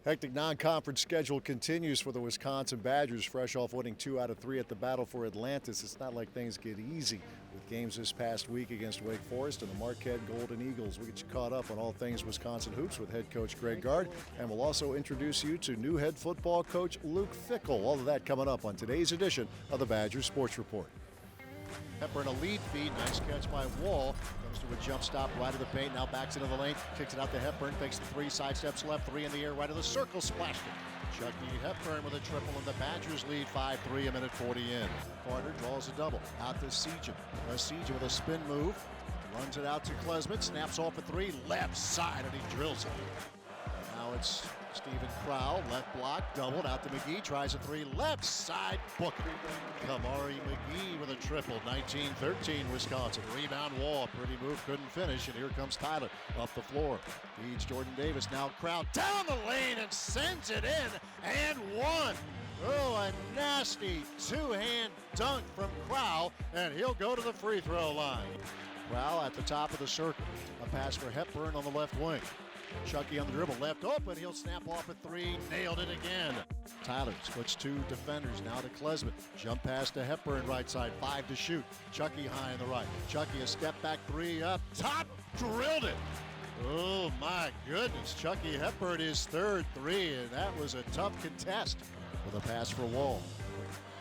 Hectic non-conference schedule continues for the Wisconsin Badgers, fresh off winning 2 out of 3 at the Battle for Atlantis. It's not like things get easy with games this past week against Wake Forest and the Marquette Golden Eagles. We'll get you caught up on all things Wisconsin hoops with head coach Coach Gard, and we'll also introduce you to new head football coach Luke Fickell. All of that coming up on today's edition of the Badgers Sports Report. Hepburn a lead feed, nice catch by Wall. Goes to a jump stop right of the paint, now backs into the lane, kicks it out to Hepburn, fakes the three, sidesteps left, three in the air, right of the circle, splashed it. Chucky Hepburn with a triple, and the Badgers lead 5-3, a minute 40 in. Carter draws a double, out to Sejan. Sejan with a spin move, runs it out to Klesmit, snaps off a three, left side, and he drills it. Now it's Stephen Crowell, left block, doubled out to McGee, tries a three, left side, book it. Kamari McGee with a triple, 19-13 Wisconsin. Rebound Wall, pretty move, couldn't finish, and here comes Tyler off the floor. Feeds Jordan Davis, now Crowell down the lane and sends it in, and one. Oh, a nasty two-hand dunk from Crowell, and he'll go to the free throw line. Crowell at the top of the circle, a pass for Hepburn on the left wing. Chucky on the dribble, left open, he'll snap off a three, nailed it again. Tyler splits two defenders, now to Klesmit. Jump pass to Hepburn, right side, 5 to shoot. Chucky high on the right. Chucky a step back three, up top, drilled it. Oh my goodness, Chucky Hepburn his third three, and that was a tough contest with a pass for Wall.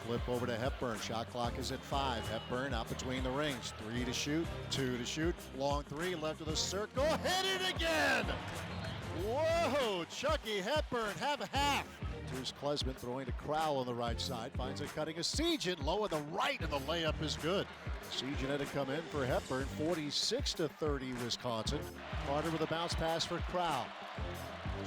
Flip over to Hepburn, shot clock is at 5. Hepburn out between the rings, 3 to shoot, 2 to shoot, long three, left of the circle, hit it again! Whoa, Chucky Hepburn, have a half. Here's Klesmit throwing to Crowell on the right side, finds it cutting a Sejan, low on the right, and the layup is good. Sejan had to come in for Hepburn, 46-30 Wisconsin. Carter with a bounce pass for Crowell.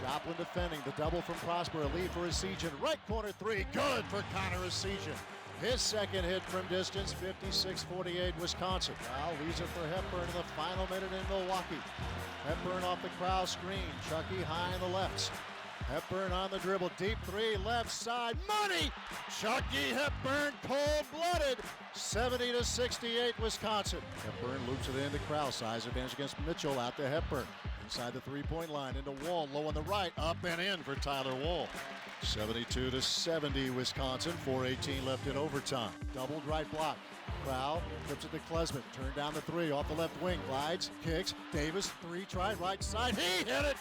Joplin defending, the double from Prosper, a lead for Sejan. Right corner three, good for Connor Sejan. His second hit from distance, 56-48 Wisconsin. Crowell leaves it for Hepburn in the final minute in Milwaukee. Hepburn off the Crowell screen, Chucky high on the left. Hepburn on the dribble, deep three, left side, money! Chucky Hepburn, cold-blooded, 70-68 Wisconsin. Hepburn loops it into Crowell, size advantage against Mitchell, out to Hepburn. Inside the three-point line, into Wall, low on the right, up and in for Tyler Wall. 72-70 Wisconsin, 4:18 left in overtime. Doubled right block. Crowell flips it to Klesmit, turned down the three, off the left wing, glides, kicks, Davis, three, tried right side, he hit it!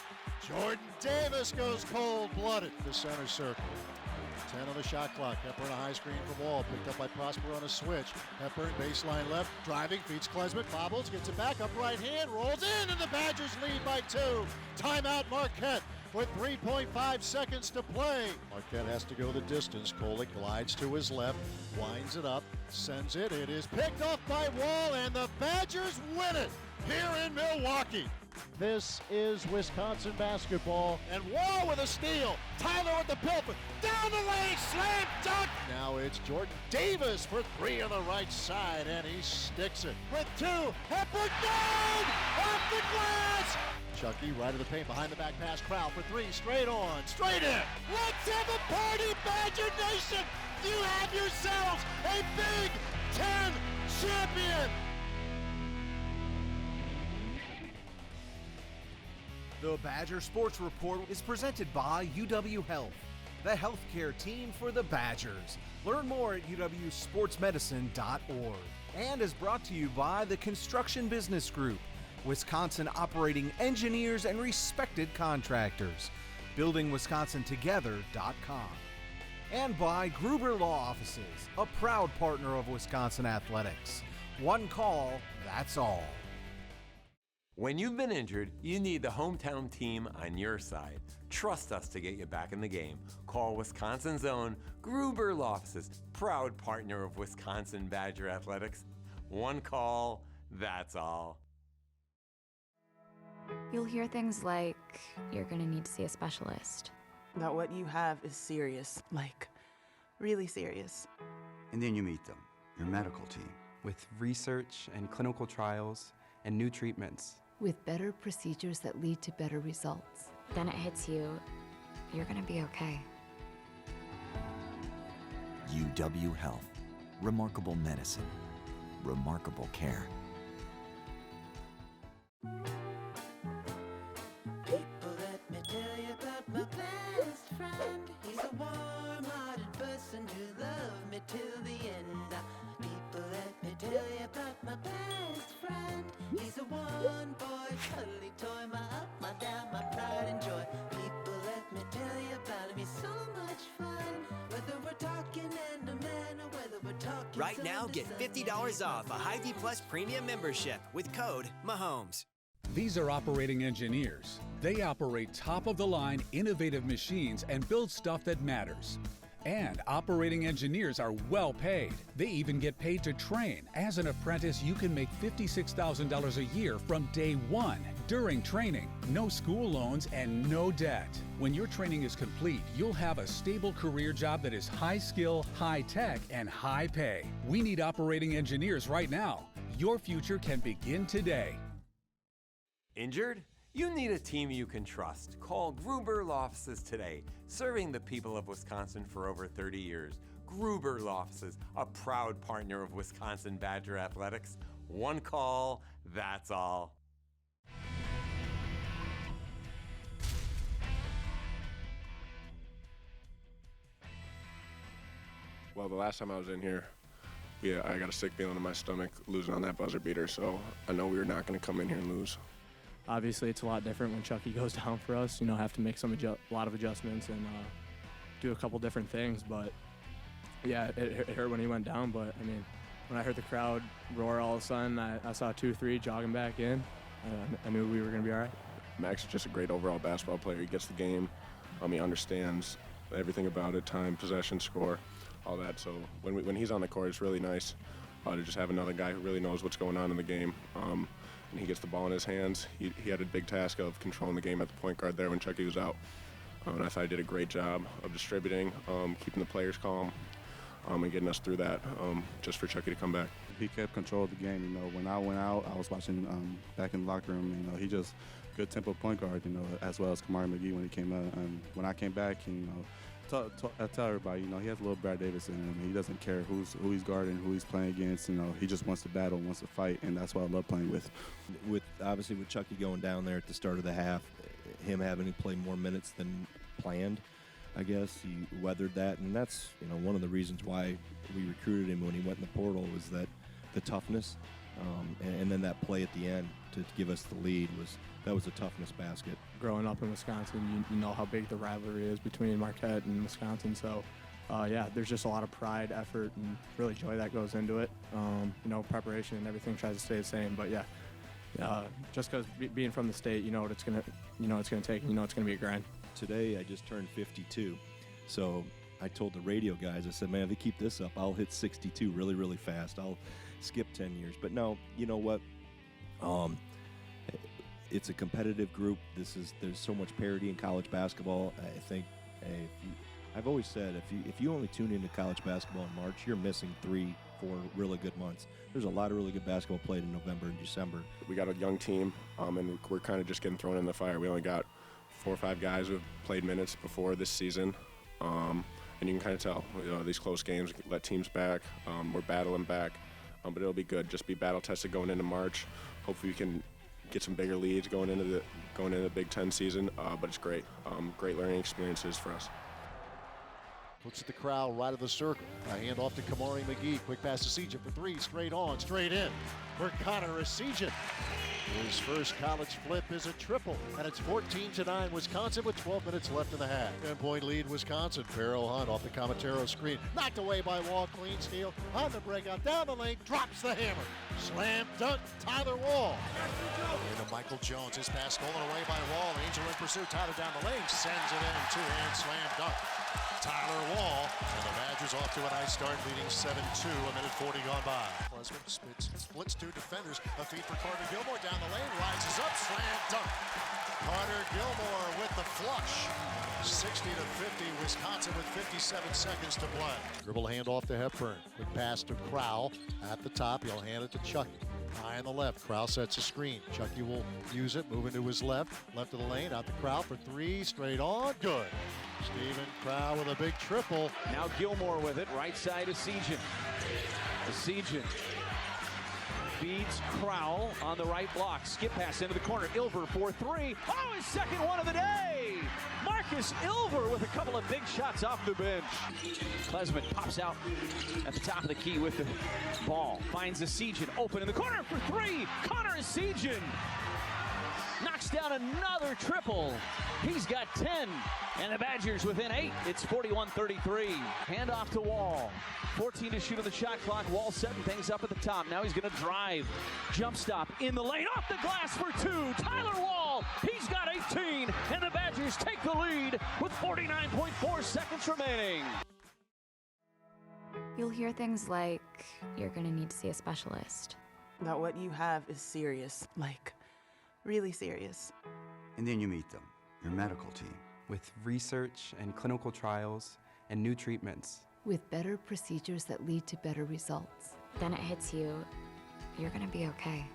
Jordan Davis goes cold-blooded to center circle. 10 on the shot clock. Hepburn a high screen from Wall, picked up by Prosper on a switch. Hepburn baseline left, driving, feeds Klesmit, bobbles, gets it back, up right hand, rolls in, and the Badgers lead by 2. Timeout Marquette with 3.5 seconds to play. Marquette has to go the distance. Kolick glides to his left, winds it up, sends it. It is picked off by Wall, and the Badgers win it here in Milwaukee. This is Wisconsin basketball, and Wall with a steal. Tyler with the pulpit, down the lane, slam dunk. Now it's Jordan Davis for three on the right side, and he sticks it. With 2, Hepburn down, off the glass. Chucky right of the paint, behind the back pass, Crowell for three, straight on, straight in. Let's have a party, Badger Nation. You have yourselves a Big Ten champion. The Badger Sports Report is presented by UW Health, the healthcare team for the Badgers. Learn more at uwsportsmedicine.org. And is brought to you by the Construction Business Group, Wisconsin operating engineers and respected contractors. BuildingWisconsinTogether.com. And by Gruber Law Offices, a proud partner of Wisconsin Athletics. One call, that's all. When you've been injured, you need the hometown team on your side. Trust us to get you back in the game. Call Wisconsin's own Gruber Law Offices, proud partner of Wisconsin Badger Athletics. One call, that's all. You'll hear things like, you're gonna need to see a specialist. That what you have is serious, like really serious. And then you meet them, your medical team. With research and clinical trials and new treatments. With better procedures that lead to better results. Then it hits you, you're gonna be okay. UW Health. Remarkable medicine. Remarkable care. People, let me tell you about my plan. Right now, get $50 off a Hy-Vee Plus Premium membership with code Mahomes. These are operating engineers. They operate top-of-the-line, innovative machines and build stuff that matters. And operating engineers are well paid. They even get paid to train. As an apprentice, you can make $56,000 a year from day one during training. No school loans and no debt. When your training is complete, you'll have a stable career job that is high skill, high tech, and high pay. We need operating engineers right now. Your future can begin today. Injured? You need a team you can trust. Call Gruber Law Offices today, serving the people of Wisconsin for over 30 years. Gruber Law Offices, a proud partner of Wisconsin Badger Athletics. One call, that's all. Well, the last time I was in here, I got a sick feeling in my stomach losing on that buzzer beater, so I know we were not going to come in here and lose. Obviously, it's a lot different when Chucky goes down for us. You know, have to make a lot of adjustments and do a couple different things. But yeah, it hurt when he went down. But I mean, when I heard the crowd roar all of a sudden, I saw 2-3 jogging back in. I knew we were going to be all right. Max is just a great overall basketball player. He gets the game. He understands everything about it: time, possession, score, all that. So when he's on the court, it's really nice to just have another guy who really knows what's going on in the game. And he gets the ball in his hands. He had a big task of controlling the game at the point guard there when Chucky was out. And I thought he did a great job of distributing, keeping the players calm, and getting us through that just for Chucky to come back. He kept control of the game. You know, when I went out, I was watching back in the locker room. You know, he just good tempo point guard. You know, as well as Kamari McGee when he came out. And when I came back, you know, I tell everybody, you know, he has a little Brad Davis in him. He doesn't care who he's guarding, who he's playing against. You know, he just wants to battle, wants to fight, and that's what I love playing with. Obviously with Chucky going down there at the start of the half, him having to play more minutes than planned, I guess he weathered that, and that's, you know, one of the reasons why we recruited him when he went in the portal was that the toughness, and then that play at the end to give us the lead was a toughness basket. Growing up in Wisconsin, you know how big the rivalry is between Marquette and Wisconsin. So, yeah, there's just a lot of pride, effort, and really joy that goes into it. You know, preparation and everything tries to stay the same. But yeah, just because being from the state, you know what it's gonna take. You know it's gonna be a grind. Today I just turned 52, so I told the radio guys, I said, man, if they keep this up, I'll hit 62 really, really fast. I'll skip 10 years. But no, you know what? It's a competitive group. There's so much parity in college basketball. I think I've always said if you only tune into college basketball in March, you're missing 3-4 really good months. There's a lot of really good basketball played in November and December. We got a young team, and we're kind of just getting thrown in the fire. We only got 4 or 5 guys who have played minutes before this season, and you can kind of tell, you know, these close games let teams back. We're battling back, but it'll be good. Just be battle tested going into March. Hopefully we can get some bigger leads going into the Big Ten season, but it's great. Great learning experiences for us. Looks at the crowd right of the circle. A hand off to Kamari McGee. Quick pass to Sejan for 3. Straight on, straight in. For Connor Sejan. His first college flip is a triple, and it's 14-9 Wisconsin with 12 minutes left in the half. 10-point lead Wisconsin. Farrell Hunt off the Comatero screen. Knocked away by Wall. Clean steal. On the breakout. Down the lane. Drops the hammer. Slam dunk. Tyler Wall. Into Michael Jones. His pass stolen away by Wall. Angel in pursuit. Tyler down the lane. Sends it in. Two-hand slam dunk. Tyler Wall, and the Badgers off to a nice start, leading 7-2, a minute 40 gone by. Pleasant splits 2 defenders, a feed for Carter Gilmore down the lane, rises up, slam dunk. Carter Gilmore with the flush. 60-50, Wisconsin with 57 seconds to play. Dribble handoff to Hepburn. Quick pass to Crowell at the top. He'll hand it to Chucky. High on the left. Crowell sets a screen. Chucky will use it, moving to his left. Left of the lane, out to Crowell for 3. Straight on. Good. Steven Crowell with a big triple. Now Gilmore with it. Right side of Sejan. Sejan feeds Crowell on the right block. Skip pass into the corner. Ilver for 3. Oh, his second one of the day! Marcus Ilver with a couple of big shots off the bench. Klesman pops out at the top of the key with the ball. Finds a Sejan open in the corner for 3. Connor Sejan. knocks down another triple. He's got 10, and the Badgers within 8. It's 41-33. Handoff to Wall. 14 to shoot on the shot clock. Wall setting things up at the top. Now he's going to drive. Jump stop in the lane. Off the glass for 2. Tyler Wall. He's got 18, and the Badgers take the lead with 49.4 seconds remaining. You'll hear things like, you're gonna need to see a specialist. That what you have is serious, like really serious. And then you meet them, your medical team. With research and clinical trials and new treatments. With better procedures that lead to better results. Then it hits you, you're gonna be okay.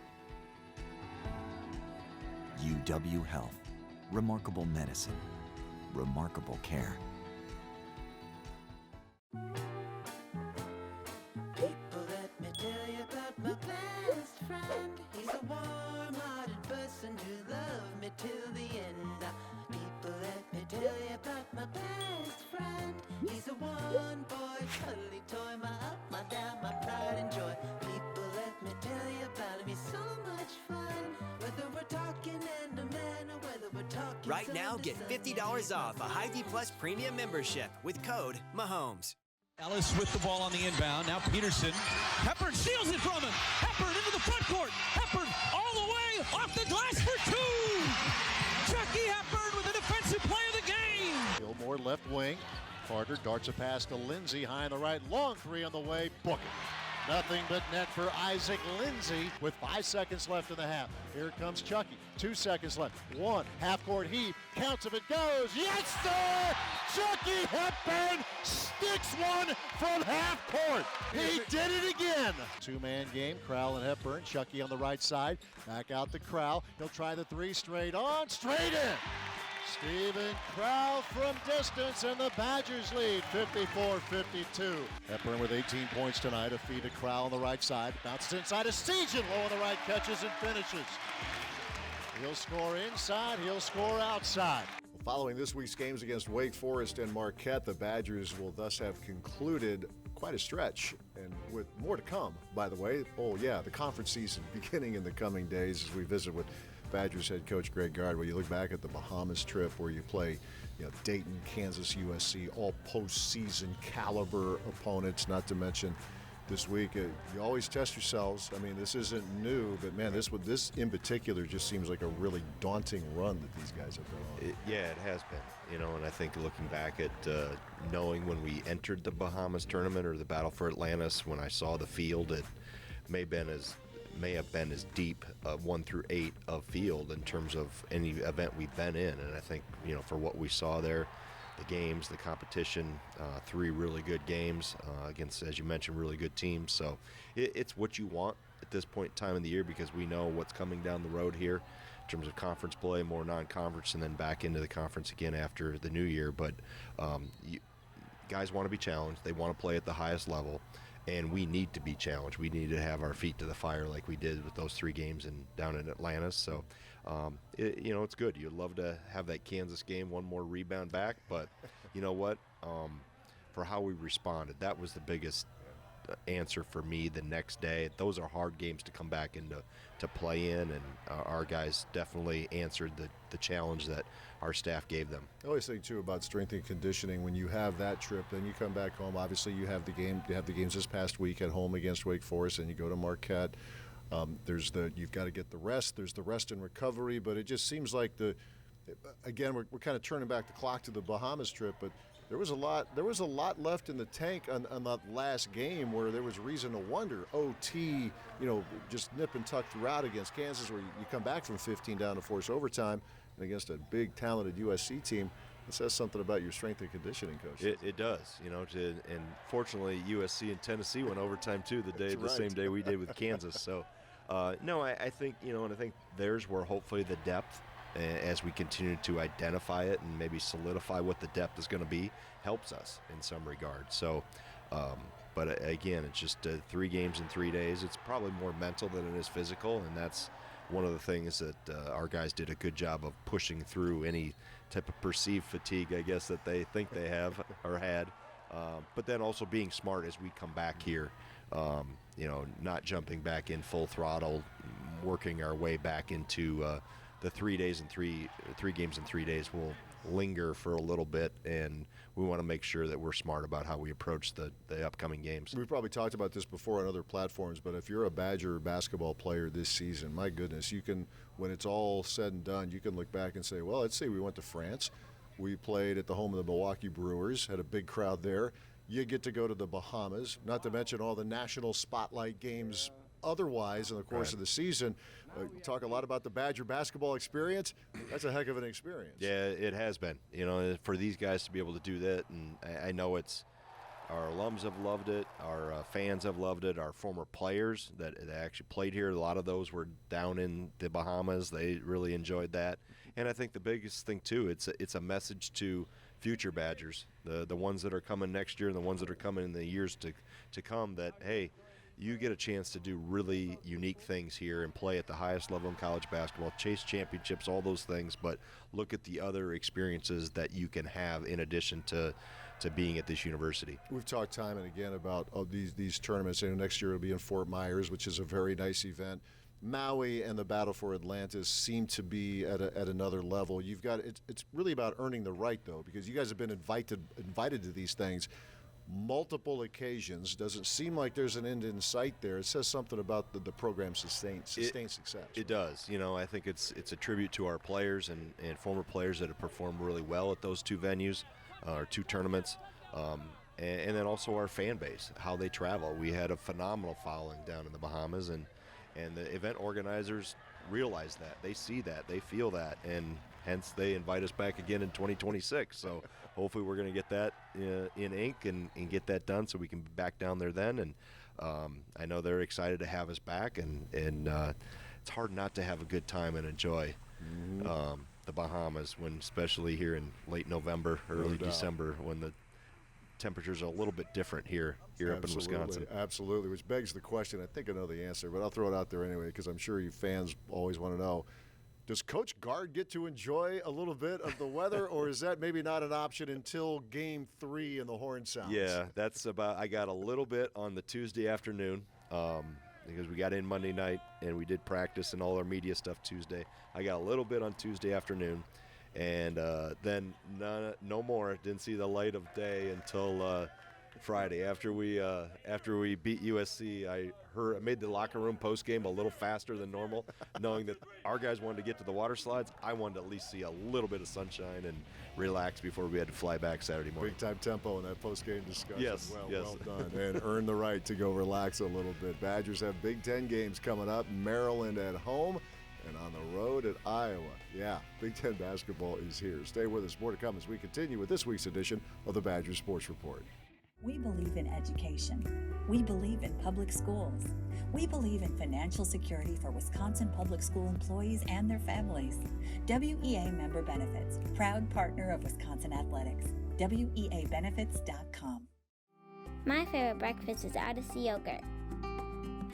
UW Health. Remarkable medicine. Remarkable care. People, let me tell you about my best friend. He's a warm-hearted person who loved me till the end. People, let me tell you about my best friend. He's a one-boy cuddly toy, my up, my down, my pride and joy. People, let me tell you about him. He's so much fun. Whether we're talking and a man or whether we're talking Right now, get $50 off a Hy-Vee Plus premium membership with code Mahomes. Ellis with the ball on the inbound. Now Peterson. Hepburn steals it from him. Hepburn into the front court. Hepburn all the way off the glass for 2. Chucky Hepburn with the defensive play of the game. Gilmore left wing. Carter darts a pass to Lindsey. High on the right. Long three on the way. Book it. Nothing but net for Isaac Lindsey with 5 seconds left in the half. Here comes Chucky. 2 seconds left. 1 half-court heave. Counts if it goes. Yes, sir! Chucky Hepburn sticks one from half court. He did it again. Two-man game. Crowell and Hepburn. Chucky on the right side. Back out to Crowell. He'll try the three straight on. Straight in. Steven Crowell from distance, and the Badgers lead 54-52. Hepburn with 18 points tonight. A feed to Crowell on the right side. Bounces inside to Sejan. Low on the right, catches and finishes. He'll score inside. He'll score outside. Following this week's games against Wake Forest and Marquette, the Badgers will thus have concluded quite a stretch, and with more to come, by the way. Oh yeah, the conference season beginning in the coming days as we visit with Badgers head coach Coach Gard, where you look back at the Bahamas trip where you play Dayton, Kansas, USC, all postseason caliber opponents, not to mention this week. You always test yourselves. I mean, this isn't new, but man, this in particular just seems like a really daunting run that these guys have been on. Yeah, it has been. And I think looking back at knowing when we entered the Bahamas tournament or the Battle for Atlantis, when I saw the field, it may have been as deep 1 through 8 of field in terms of any event we've been in. And I think, for what we saw there, the games, the competition, 3 really good games against, as you mentioned, really good teams. So it's what you want at this point in time in the year, because we know what's coming down the road here in terms of conference play, more non-conference, and then back into the conference again after the new year. But guys want to be challenged. They want to play at the highest level. And we need to be challenged. We need to have our feet to the fire like we did with those 3 games down in Atlanta. So, it's good. You'd love to have that Kansas game, one more rebound back. But you know what? For how we responded, that was the biggest answer for me the next day. Those are hard games to come back into to play in, and our guys definitely answered the challenge that our staff gave them. I always think too about strength and conditioning. When you have that trip, then you come back home. Obviously, you have the games this past week at home against Wake Forest, and you go to Marquette. You've got to get the rest. There's the rest and recovery, but it just seems like again we're kind of turning back the clock to the Bahamas trip, but there was a lot left in the tank on that last game where there was reason to wonder. OT, just nip and tuck throughout against Kansas, where you come back from 15 down to force overtime, and against a big, talented USC team. It says something about your strength and conditioning, coach. It does, and fortunately USC and Tennessee went overtime too the same day we did with Kansas. So, no, I think, and I think there's where hopefully the depth, as we continue to identify it and maybe solidify what the depth is going to be, helps us in some regard. So, but again, it's just 3 games in 3 days. It's probably more mental than it is physical, and that's one of the things that our guys did a good job of pushing through any type of perceived fatigue, I guess, that they think they have or had. But then also being smart as we come back here, not jumping back in full throttle, working our way back into the 3 days and three games in 3 days will linger for a little bit, and we want to make sure that we're smart about how we approach the upcoming games. We've probably talked about this before on other platforms, but if you're a Badger basketball player this season, my goodness, you can, when it's all said and done, you can look back and say, well, let's say we went to France. We played at the home of the Milwaukee Brewers, had a big crowd there. You get to go to the Bahamas, not to mention all the national spotlight games otherwise in the course of the season. Talk a lot about the Badger basketball experience. That's a heck of an experience. Yeah, it has been. You know, for these guys to be able to do that, and I know it's our alums have loved it, our fans have loved it, our former players that actually played here, a lot of those were down in the Bahamas. They really enjoyed that. And I think the biggest thing, too, it's a message to future Badgers, the ones that are coming next year and the ones that are coming in the years to come, that, hey, you get a chance to do really unique things here and play at the highest level in college basketball, chase championships, all those things, but look at the other experiences that you can have in addition to being at this university. We've talked time and again about these tournaments. Next year it'll be in Fort Myers, which is a very nice event. Maui and the Battle for Atlantis seem to be at another level. You've got it's really about earning the right, though, because you guys have been invited to these things multiple occasions. Doesn't seem like there's an end in sight there. It says something about the program's sustained success. It does. You know, I think it's a tribute to our players and former players that have performed really well at those two venues, or two tournaments, and then also our fan base, how they travel. We had a phenomenal following down in the Bahamas, and the event organizers realize that. They see that. They feel that, and hence they invite us back again in 2026. So hopefully we're going to get that in ink and get that done so we can be back down there then. And I know they're excited to have us back, and it's hard not to have a good time and enjoy the Bahamas, especially here in late November, early December, when the temperatures are a little bit different here up in Wisconsin. Absolutely, which begs the question. I think I know the answer, but I'll throw it out there anyway because I'm sure you fans always want to know. Does Coach Gard get to enjoy a little bit of the weather, or is that maybe not an option until Game 3 and the horn sounds? Yeah, I got a little bit on the Tuesday afternoon because we got in Monday night and we did practice and all our media stuff Tuesday. I got a little bit on Tuesday afternoon, and then no more. Didn't see the light of day until Friday after we beat USC. I made the locker room post game a little faster than normal, knowing that our guys wanted to get to the water slides. I wanted to at least see a little bit of sunshine and relax before we had to fly back Saturday morning. Big time tempo in that post game discussion. Yes, well done, and earn the right to go relax a little bit. Badgers have Big Ten games coming up. Maryland at home and on the road at Iowa. Yeah, Big Ten basketball is here. Stay with us. More to come as we continue with this week's edition of the Badgers Sports Report. We believe in education. We believe in public schools. We believe in financial security for Wisconsin public school employees and their families. WEA Member Benefits, proud partner of Wisconsin Athletics. WEABenefits.com. My favorite breakfast is Odyssey yogurt.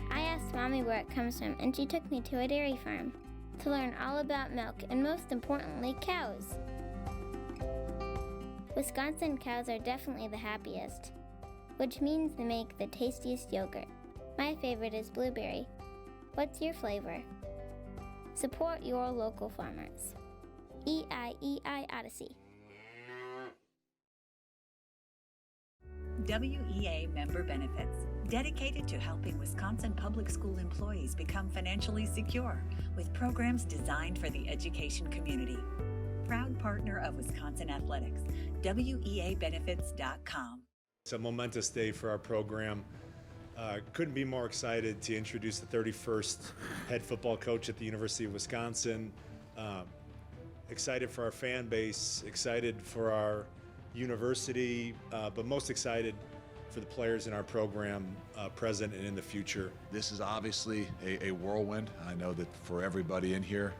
I asked Mommy where it comes from, and she took me to a dairy farm to learn all about milk and, most importantly, cows. Wisconsin cows are definitely the happiest, which means they make the tastiest yogurt. My favorite is blueberry. What's your flavor? Support your local farmers. EIEI Odyssey. WEA Member Benefits, dedicated to helping Wisconsin public school employees become financially secure with programs designed for the education community. Proud partner of Wisconsin Athletics. WEABenefits.com. It's a momentous day for our program. Couldn't be more excited to introduce the 31st head football coach at the University of Wisconsin. Excited for our fan base, excited for our university, but most excited for the players in our program, present and in the future. This is obviously a whirlwind. I know that for everybody in here,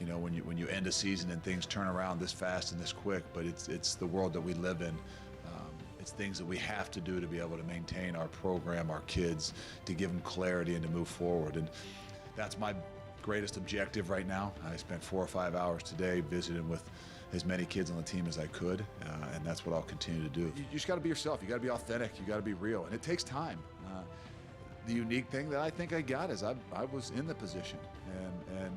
you know, when you end a season and things turn around this fast and this quick, but it's the world that we live in. It's things that we have to do to be able to maintain our program, our kids, to give them clarity and to move forward. And that's my greatest objective right now. I spent 4 or 5 hours today visiting with as many kids on the team as I could, and that's what I'll continue to do. You just got to be yourself. You got to be authentic. You got to be real, and it takes time. The unique thing that I think I got is I was in the position, and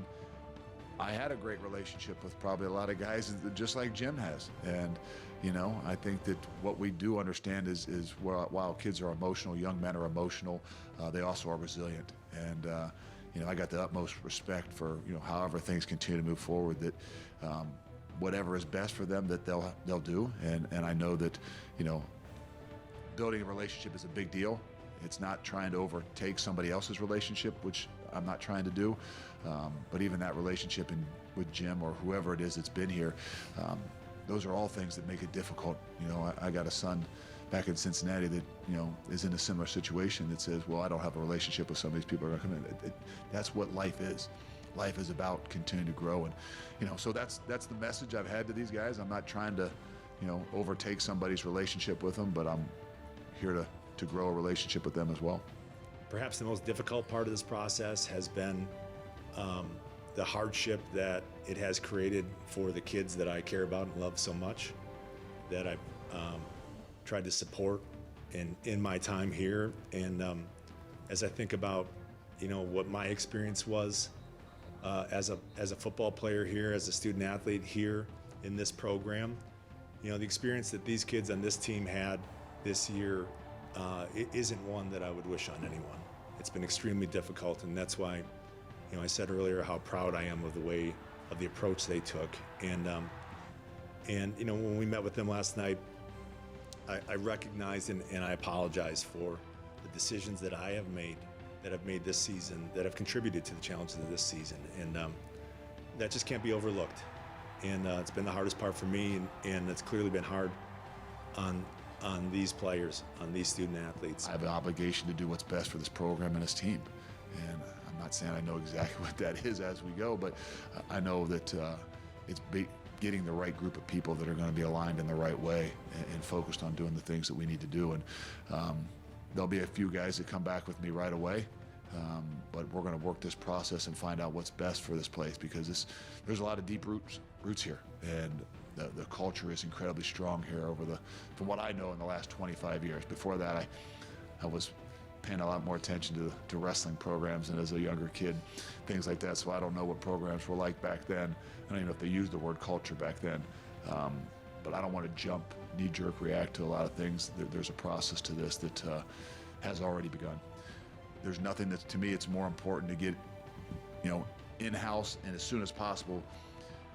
I had a great relationship with probably a lot of guys, just like Jim has. And, you know, I think that what we do understand is while kids are emotional, young men are emotional, they also are resilient. And, you know, I got the utmost respect for, you know, however things continue to move forward, that whatever is best for them, that they'll do. And I know that, you know, building a relationship is a big deal. It's not trying to overtake somebody else's relationship, which I'm not trying to do. But even that relationship with Jim or whoever it is that's been here, those are all things that make it difficult. You know, I got a son back in Cincinnati that, you know, is in a similar situation that says, well, I don't have a relationship with some of these people that are going to come in. That's what life is. Life is about continuing to grow. And, you know, so that's the message I've had to these guys. I'm not trying to, you know, overtake somebody's relationship with them, but I'm here to grow a relationship with them as well. Perhaps the most difficult part of this process has been the hardship that it has created for the kids that I care about and love so much, that I've tried to support in my time here. And as I think about, you know, what my experience was as a football player here, as a student athlete here in this program, you know, the experience that these kids on this team had this year, it isn't one that I would wish on anyone. It's been extremely difficult, and that's why, you know, I said earlier how proud I am of the approach they took. And you know, when we met with them last night, I recognized and I apologized for the decisions that I have made, this season, that have contributed to the challenges of this season. And that just can't be overlooked. And it's been the hardest part for me, and it's clearly been hard on these players, on these student athletes. I have an obligation to do what's best for this program and this team. And I'm not saying I know exactly what that is as we go, but I know that it's getting the right group of people that are going to be aligned in the right way and focused on doing the things that we need to do. And there'll be a few guys that come back with me right away, but we're going to work this process and find out what's best for this place, because there's a lot of deep roots here, and the culture is incredibly strong here from what I know, in the last 25 years. Before that, I was paying a lot more attention to wrestling programs, and as a younger kid, things like that. So I don't know what programs were like back then. I don't even know if they used the word culture back then. But I don't want to jump, knee-jerk react to a lot of things. There's a process to this that has already begun. There's nothing that, to me, it's more important to get, you know, in-house and as soon as possible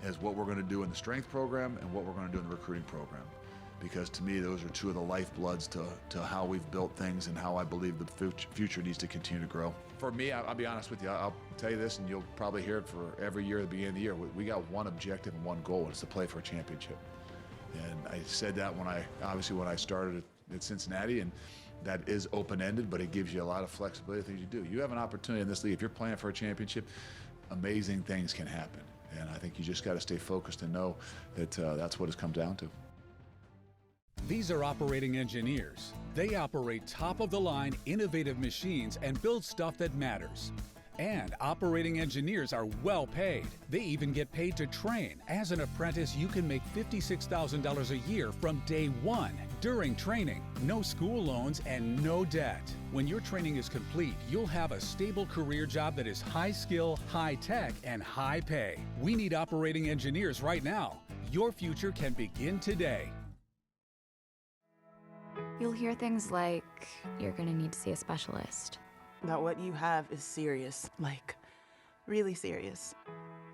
as what we're going to do in the strength program and what we're going to do in the recruiting program. Because to me, those are two of the lifebloods to how we've built things and how I believe the future needs to continue to grow. For me, I'll be honest with you, I'll tell you this, and you'll probably hear it for every year at the beginning of the year. We got one objective and one goal, and it's to play for a championship. And I said that when I started at Cincinnati, and that is open-ended, but it gives you a lot of flexibility, things you do. You have an opportunity in this league. If you're playing for a championship, amazing things can happen. And I think you just got to stay focused and know that that's what it's come down to. These are operating engineers. They operate top-of-the-line, innovative machines and build stuff that matters. And operating engineers are well paid. They even get paid to train. As an apprentice, you can make $56,000 a year from day one. During training, no school loans and no debt. When your training is complete, you'll have a stable career job that is high skill, high tech, and high pay. We need operating engineers right now. Your future can begin today. You'll hear things like, you're gonna need to see a specialist. That what you have is serious, like really serious.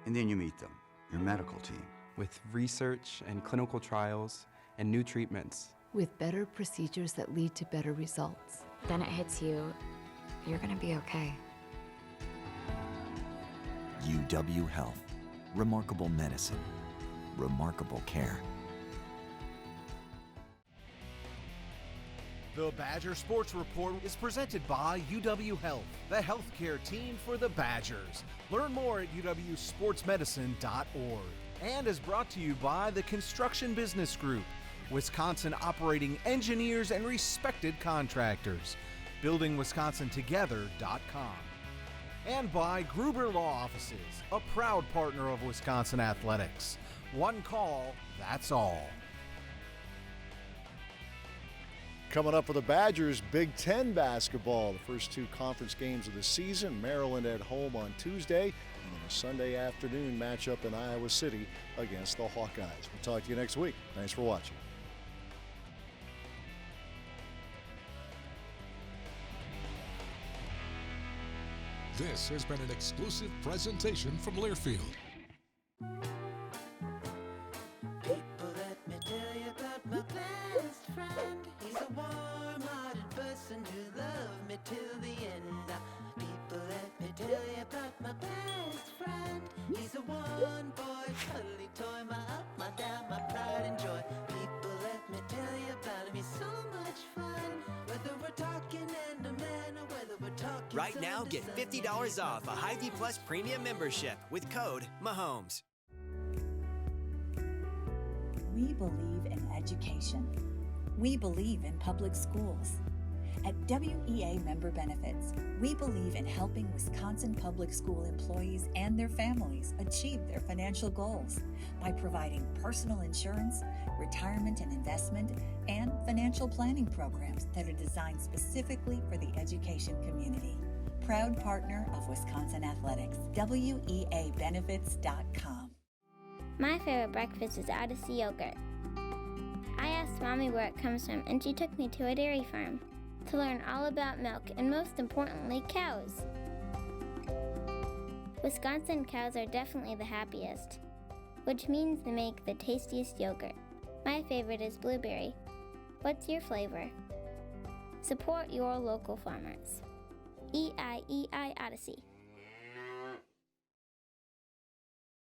And then you meet them, your medical team. With research and clinical trials and new treatments. With better procedures that lead to better results. Then it hits you, you're gonna be okay. UW Health. Remarkable medicine. Remarkable care. The Badger Sports Report is presented by UW Health, the healthcare team for the Badgers. Learn more at uwsportsmedicine.org. And is brought to you by the Construction Business Group, Wisconsin operating engineers and respected contractors. BuildingWisconsinTogether.com. And by Gruber Law Offices, a proud partner of Wisconsin Athletics. One call, that's all. Coming up for the Badgers, Big Ten basketball. The first two conference games of the season. Maryland at home on Tuesday and then a Sunday afternoon matchup in Iowa City against the Hawkeyes. We'll talk to you next week. Thanks for watching. This has been an exclusive presentation from Learfield. People, let me tell you about my best friend. He's a warm-hearted person who loved me till the end. People, let me tell you about my best friend. He's a one-boy cuddly toy, my up, my down, my pride and joy. People, let me tell you about him. He's so much fun. Whether we're talking and a man or whether we're talking Right now, get $50 off a Hy-Vee Plus premium membership with code Mahomes. We believe in education. We believe in public schools. At WEA Member Benefits, we believe in helping Wisconsin public school employees and their families achieve their financial goals by providing personal insurance, retirement and investment, and financial planning programs that are designed specifically for the education community. Proud partner of Wisconsin Athletics, WEAbenefits.com. My favorite breakfast is Odyssey yogurt. I asked Mommy where it comes from, and she took me to a dairy farm to learn all about milk and, most importantly, cows. Wisconsin cows are definitely the happiest, which means they make the tastiest yogurt. My favorite is blueberry. What's your flavor? Support your local farmers. EIEI Odyssey.